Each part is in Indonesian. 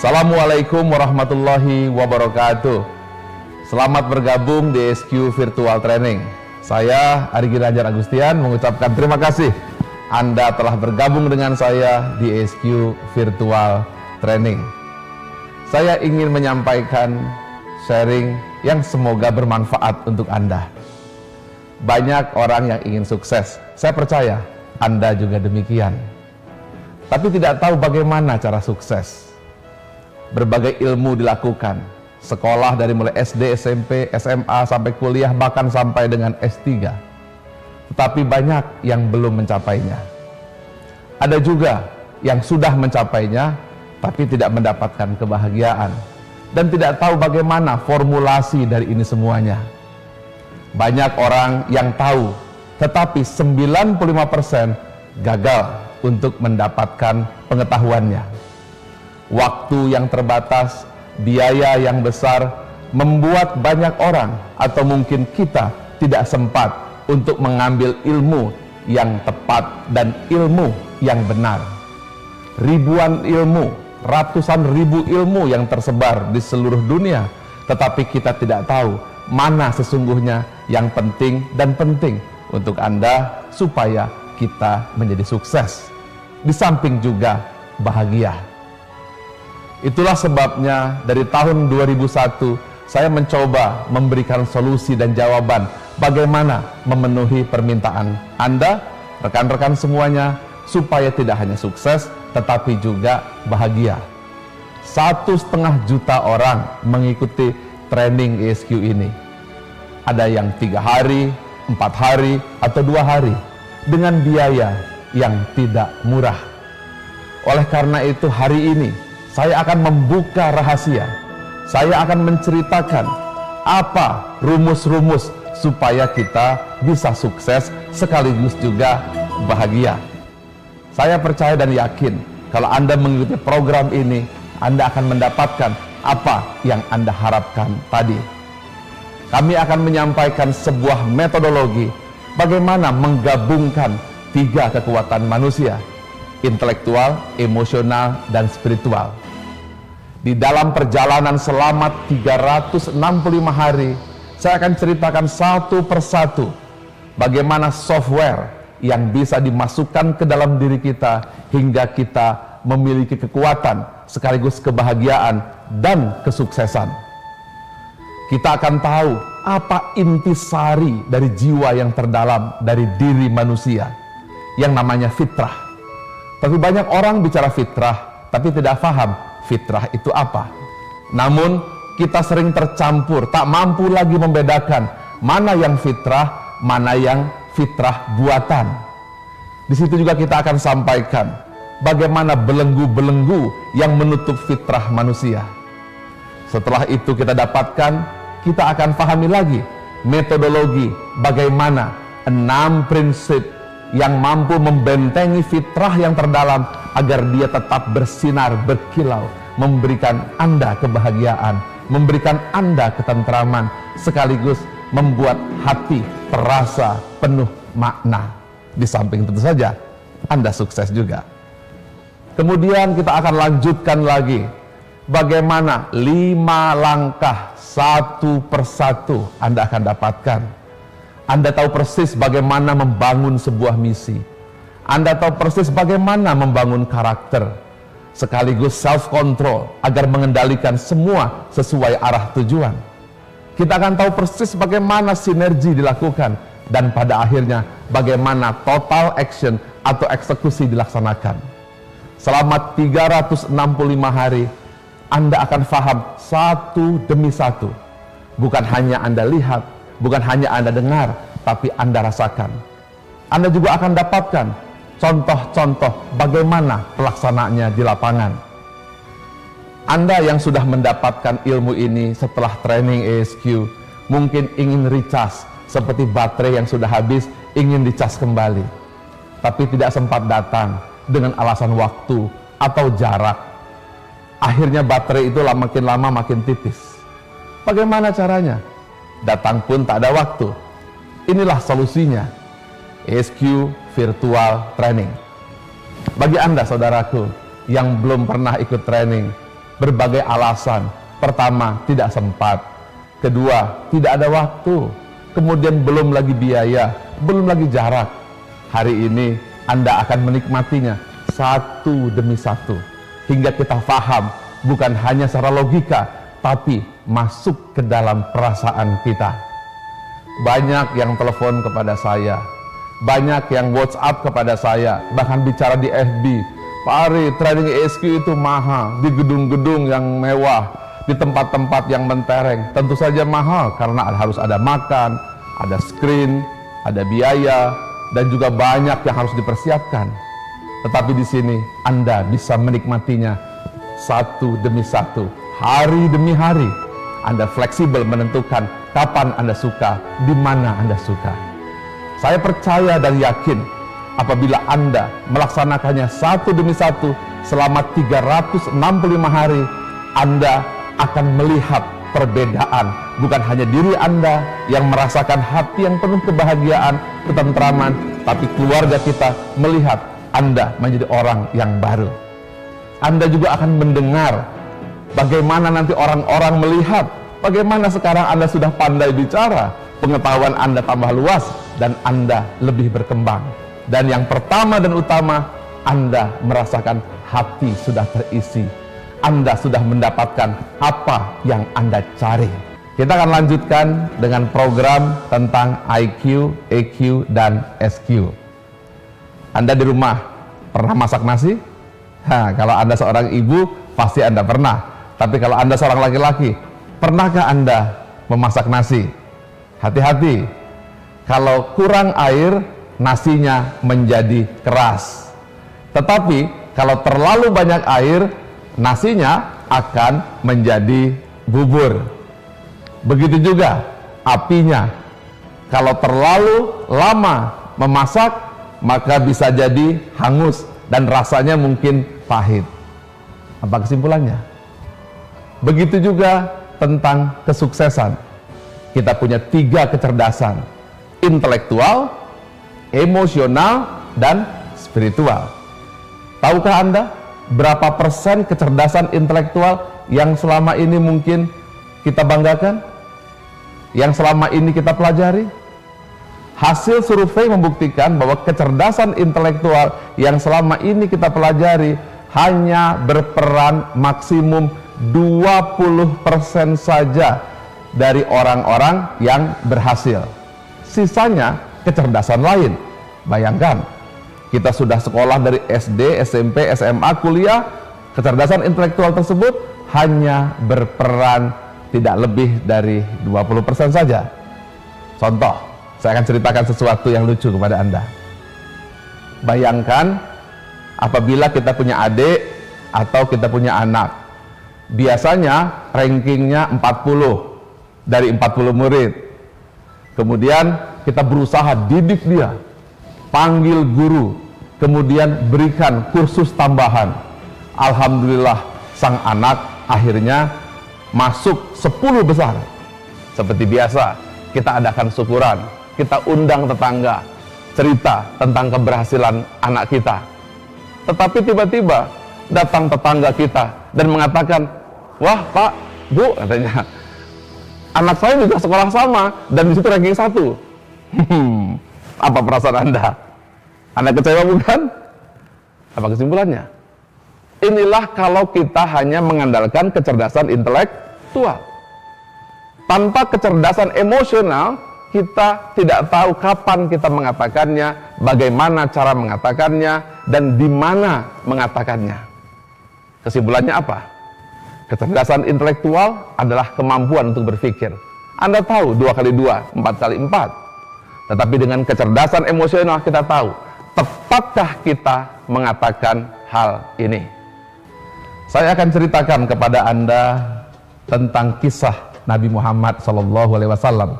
Assalamualaikum warahmatullahi wabarakatuh. Selamat bergabung di SQ Virtual Training. Saya Ari Ginanjar Agustian mengucapkan terima kasih Anda telah bergabung dengan saya di SQ Virtual Training. Saya ingin menyampaikan sharing yang semoga bermanfaat untuk Anda. Banyak orang yang ingin sukses. Saya percaya Anda juga demikian. Tapi tidak tahu bagaimana cara sukses. Berbagai ilmu dilakukan, sekolah dari mulai SD, SMP, SMA, sampai kuliah, bahkan sampai dengan S3. Tetapi banyak yang belum mencapainya. Ada juga yang sudah mencapainya, tapi tidak mendapatkan kebahagiaan. Dan tidak tahu bagaimana formulasi dari ini semuanya. Banyak orang yang tahu, tetapi 95% gagal untuk mendapatkan pengetahuannya. Waktu yang terbatas, biaya yang besar, membuat banyak orang atau mungkin kita tidak sempat untuk mengambil ilmu yang tepat dan ilmu yang benar. Ribuan ilmu, ratusan ribu ilmu yang tersebar di seluruh dunia, tetapi kita tidak tahu mana sesungguhnya yang penting dan penting untuk Anda supaya kita menjadi sukses. Di samping juga bahagia. Itulah sebabnya dari tahun 2001 saya mencoba memberikan solusi dan jawaban bagaimana memenuhi permintaan Anda, rekan-rekan semuanya, supaya tidak hanya sukses tetapi juga bahagia. 1,5 juta orang mengikuti training ESQ ini. Ada yang 3 hari, 4 hari, atau 2 hari dengan biaya yang tidak murah. Oleh karena itu hari ini saya akan membuka rahasia. Saya akan menceritakan apa rumus-rumus supaya kita bisa sukses sekaligus juga bahagia. Saya percaya dan yakin kalau Anda mengikuti program ini, Anda akan mendapatkan apa yang Anda harapkan tadi. Kami akan menyampaikan sebuah metodologi bagaimana menggabungkan 3 kekuatan manusia: intelektual, emosional, dan spiritual. Di dalam perjalanan selama 365 hari, saya akan ceritakan satu persatu bagaimana software yang bisa dimasukkan ke dalam diri kita hingga kita memiliki kekuatan sekaligus kebahagiaan dan kesuksesan. Kita akan tahu apa intisari dari jiwa yang terdalam dari diri manusia yang namanya fitrah. Tapi banyak orang bicara fitrah tapi tidak paham fitrah itu apa. Namun kita sering tercampur, tak mampu lagi membedakan mana yang fitrah, mana yang fitrah buatan. Di situ juga kita akan sampaikan bagaimana belenggu-belenggu yang menutup fitrah manusia. Setelah itu kita dapatkan, kita akan pahami lagi metodologi bagaimana 6 prinsip yang mampu membentengi fitrah yang terdalam agar dia tetap bersinar, berkilau, memberikan Anda kebahagiaan, memberikan Anda ketentraman, sekaligus membuat hati terasa penuh makna. Di samping tentu saja Anda sukses juga. Kemudian kita akan lanjutkan lagi bagaimana 5 langkah satu persatu Anda akan dapatkan. Anda tahu persis bagaimana membangun sebuah misi. Anda tahu persis bagaimana membangun karakter, sekaligus self-control agar mengendalikan semua sesuai arah tujuan. Kita akan tahu persis bagaimana sinergi dilakukan dan pada akhirnya bagaimana total action atau eksekusi dilaksanakan. Selama 365 hari, Anda akan paham satu demi satu. Bukan hanya Anda lihat, bukan hanya Anda dengar, tapi Anda rasakan. Anda juga akan dapatkan contoh-contoh bagaimana pelaksanaannya di lapangan. Anda yang sudah mendapatkan ilmu ini setelah training ESQ, mungkin ingin recharge seperti baterai yang sudah habis, ingin dicas kembali. Tapi tidak sempat datang dengan alasan waktu atau jarak. Akhirnya baterai itu makin lama makin tipis. Bagaimana caranya? Datang pun tak ada waktu. Inilah solusinya, ESQ Virtual Training. Bagi Anda saudaraku yang belum pernah ikut training, berbagai alasan. Pertama, tidak sempat. Kedua, tidak ada waktu. Kemudian belum lagi biaya, belum lagi jarak. Hari ini Anda akan menikmatinya satu demi satu. Hingga kita paham, bukan hanya secara logika, tapi masuk ke dalam perasaan kita. Banyak yang telepon kepada saya, banyak yang WhatsApp kepada saya, bahkan bicara di FB, Pak Ari, training ESQ itu mahal, di gedung-gedung yang mewah, di tempat-tempat yang mentereng. Tentu saja mahal, karena harus ada makan, ada screen, ada biaya, dan juga banyak yang harus dipersiapkan. Tetapi di sini Anda bisa menikmatinya satu demi satu, hari demi hari. Anda fleksibel menentukan kapan Anda suka, di mana Anda suka. Saya percaya dan yakin apabila Anda melaksanakannya satu demi satu selama 365 hari, Anda akan melihat perbedaan. Bukan hanya diri Anda yang merasakan hati yang penuh kebahagiaan, ketentraman, tapi keluarga kita melihat Anda menjadi orang yang baru. Anda juga akan mendengar bagaimana nanti orang-orang melihat bagaimana sekarang Anda sudah pandai bicara, pengetahuan Anda tambah luas, dan Anda lebih berkembang. Dan yang pertama dan utama, Anda merasakan hati sudah terisi. Anda sudah mendapatkan apa yang Anda cari. Kita akan lanjutkan dengan program tentang IQ, EQ, dan SQ. Anda di rumah pernah masak nasi? Kalau Anda seorang ibu, pasti Anda pernah. Tapi kalau Anda seorang laki-laki, pernahkah Anda memasak nasi? Hati-hati, kalau kurang air, nasinya menjadi keras. Tetapi kalau terlalu banyak air, nasinya akan menjadi bubur. Begitu juga apinya. Kalau terlalu lama memasak, maka bisa jadi hangus dan rasanya mungkin pahit. Apa kesimpulannya? Begitu juga tentang kesuksesan. Kita punya 3 kecerdasan: intelektual, emosional, dan spiritual. Tahukah Anda berapa persen kecerdasan intelektual yang selama ini mungkin kita banggakan? Yang selama ini kita pelajari? Hasil survei membuktikan bahwa kecerdasan intelektual yang selama ini kita pelajari hanya berperan maksimum 20% saja dari orang-orang yang berhasil. Sisanya kecerdasan lain. Bayangkan, kita sudah sekolah dari SD, SMP, SMA, kuliah, kecerdasan intelektual tersebut hanya berperan tidak lebih dari 20% saja. Contoh, saya akan ceritakan sesuatu yang lucu kepada Anda. Bayangkan apabila kita punya adik atau kita punya anak. Biasanya rankingnya 40 dari 40 murid. Kemudian kita berusaha didik dia, panggil guru, kemudian berikan kursus tambahan. Alhamdulillah, sang anak akhirnya masuk 10 besar. Seperti biasa, kita adakan syukuran, kita undang tetangga, cerita tentang keberhasilan anak kita. Tetapi tiba-tiba datang tetangga kita dan mengatakan, "Wah Pak, Bu," katanya, "anak saya juga sekolah sama dan di situ ranking 1. Apa perasaan Anda? Anda kecewa bukan? Apa kesimpulannya? Inilah kalau kita hanya mengandalkan kecerdasan intelektual. Tanpa kecerdasan emosional, kita tidak tahu kapan kita mengatakannya, bagaimana cara mengatakannya, dan di mana mengatakannya. Kesimpulannya apa? Kecerdasan intelektual adalah kemampuan untuk berpikir. Anda tahu 2 kali 2, 4 kali 4. Tetapi dengan kecerdasan emosional kita tahu, tepatkah kita mengatakan hal ini? Saya akan ceritakan kepada Anda tentang kisah Nabi Muhammad SAW.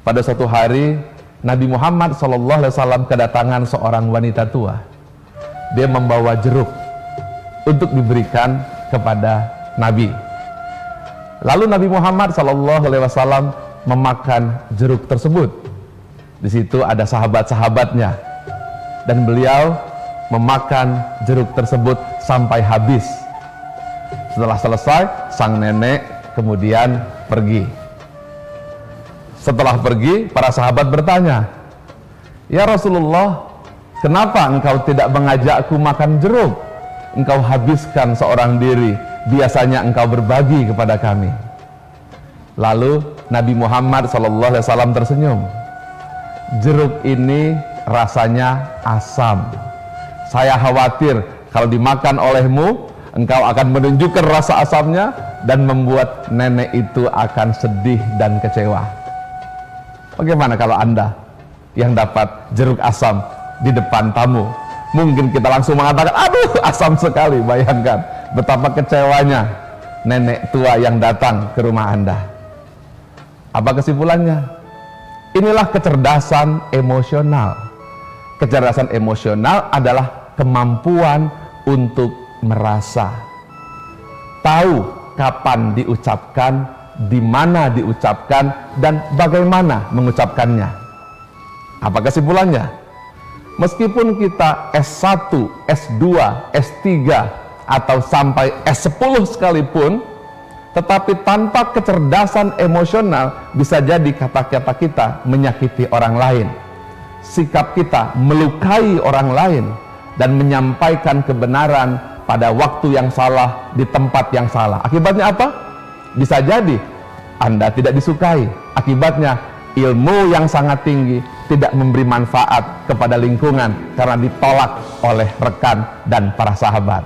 Pada suatu hari, Nabi Muhammad SAW kedatangan seorang wanita tua. Dia membawa jeruk untuk diberikan kepada Nabi. Lalu Nabi Muhammad SAW memakan jeruk tersebut. Di situ ada sahabat-sahabatnya, dan beliau memakan jeruk tersebut sampai habis. Setelah selesai, sang nenek kemudian pergi. Setelah pergi, para sahabat bertanya, "Ya Rasulullah, kenapa engkau tidak mengajakku makan jeruk? Engkau habiskan seorang diri, biasanya engkau berbagi kepada kami." Lalu Nabi Muhammad SAW tersenyum. "Jeruk ini rasanya asam. Saya khawatir kalau dimakan olehmu, engkau akan menunjukkan rasa asamnya dan membuat nenek itu akan sedih dan kecewa. Bagaimana kalau Anda yang dapat jeruk asam di depan tamu? Mungkin kita langsung mengatakan, aduh asam sekali." Bayangkan betapa kecewanya nenek tua yang datang ke rumah Anda. Apa kesimpulannya? Inilah kecerdasan emosional. Kecerdasan emosional adalah kemampuan untuk merasa. Tahu kapan diucapkan, di mana diucapkan, dan bagaimana mengucapkannya. Apa kesimpulannya? Meskipun kita S1, S2, S3, atau sampai S10 sekalipun, tetapi tanpa kecerdasan emosional, bisa jadi kata-kata kita menyakiti orang lain, sikap kita melukai orang lain, dan menyampaikan kebenaran pada waktu yang salah, di tempat yang salah. Akibatnya apa? Bisa jadi Anda tidak disukai. Akibatnya ilmu yang sangat tinggi tidak memberi manfaat kepada lingkungan karena ditolak oleh rekan dan para sahabat.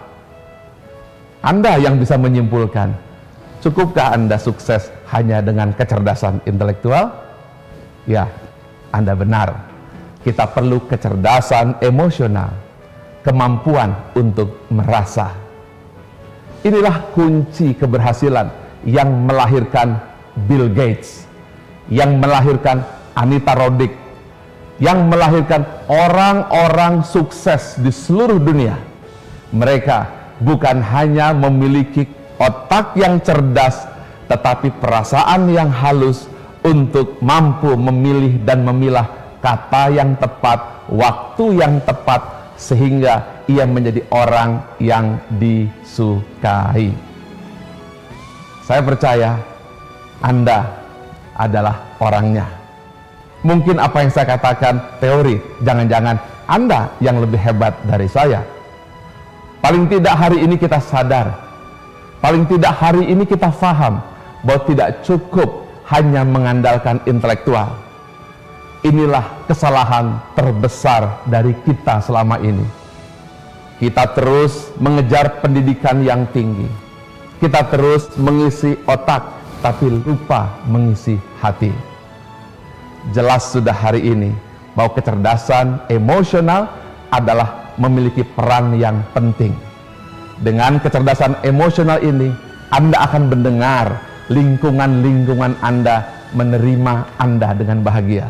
Anda yang bisa menyimpulkan, cukupkah Anda sukses hanya dengan kecerdasan intelektual? Ya, Anda benar. Kita perlu kecerdasan emosional, kemampuan untuk merasa. Inilah kunci keberhasilan yang melahirkan Bill Gates, yang melahirkan Anita Roddick, yang melahirkan orang-orang sukses di seluruh dunia. Mereka bukan hanya memiliki otak yang cerdas, tetapi perasaan yang halus untuk mampu memilih dan memilah kata yang tepat, waktu yang tepat, sehingga ia menjadi orang yang disukai. Saya percaya Anda adalah orangnya. Mungkin apa yang saya katakan teori, jangan-jangan Anda yang lebih hebat dari saya. Paling tidak hari ini kita sadar, paling tidak hari ini kita paham bahwa tidak cukup hanya mengandalkan intelektual. Inilah kesalahan terbesar dari kita selama ini. Kita terus mengejar pendidikan yang tinggi, kita terus mengisi otak, tapi lupa mengisi hati. Jelas sudah hari ini bahwa kecerdasan emosional adalah memiliki peran yang penting. Dengan kecerdasan emosional ini, Anda akan mendengar lingkungan-lingkungan Anda menerima Anda dengan bahagia.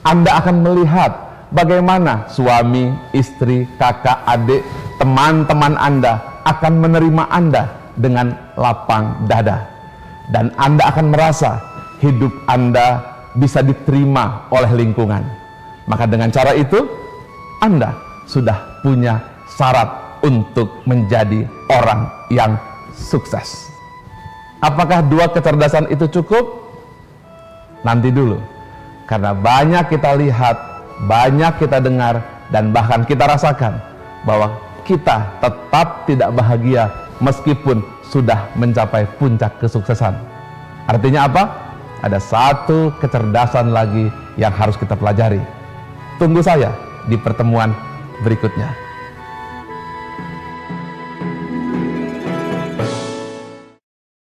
Anda akan melihat bagaimana suami, istri, kakak, adik, teman-teman Anda akan menerima Anda dengan lapang dada. Dan Anda akan merasa hidup Anda bisa diterima oleh lingkungan. Maka dengan cara itu, Anda sudah punya syarat untuk menjadi orang yang sukses. Apakah dua kecerdasan itu cukup? Nanti dulu. Karena banyak kita lihat, banyak kita dengar, dan bahkan kita rasakan bahwa kita tetap tidak bahagia meskipun sudah mencapai puncak kesuksesan. Artinya apa? Ada satu kecerdasan lagi yang harus kita pelajari. Tunggu saya di pertemuan berikutnya.